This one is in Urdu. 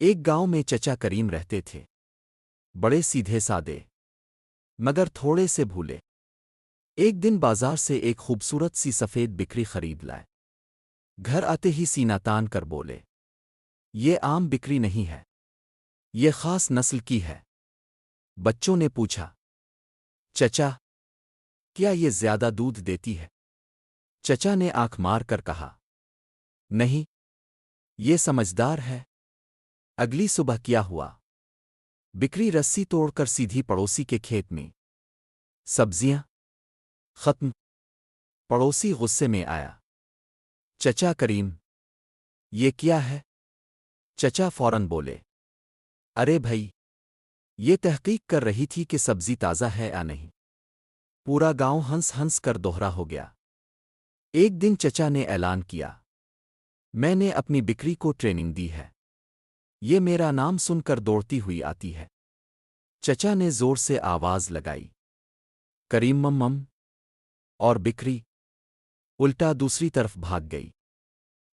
ایک گاؤں میں چچا کریم رہتے تھے، بڑے سیدھے سادے مگر تھوڑے سے بھولے۔ ایک دن بازار سے ایک خوبصورت سی سفید بکری خرید لائے۔ گھر آتے ہی سینہ تان کر بولے، یہ عام بکری نہیں ہے، یہ خاص نسل کی ہے۔ بچوں نے پوچھا، چچا کیا یہ زیادہ دودھ دیتی ہے؟ چچا نے آنکھ مار کر کہا، نہیں، یہ سمجھدار ہے۔ اگلی صبح کیا ہوا؟ بکری رسی توڑ کر سیدھی پڑوسی کے کھیت میں۔ سبزیاں ختم۔ پڑوسی غصے میں آیا، چچا کریم یہ کیا ہے؟ چچا فوراً بولے، ارے بھائی، یہ تحقیق کر رہی تھی کہ سبزی تازہ ہے یا نہیں۔ پورا گاؤں ہنس ہنس کر دوہرا ہو گیا۔ ایک دن چچا نے اعلان کیا، میں نے اپنی بکری کو ٹریننگ دی ہے، یہ میرا نام سن کر دوڑتی ہوئی آتی ہے۔ چچا نے زور سے آواز لگائی، کریم مم مم، اور بکری الٹا دوسری طرف بھاگ گئی۔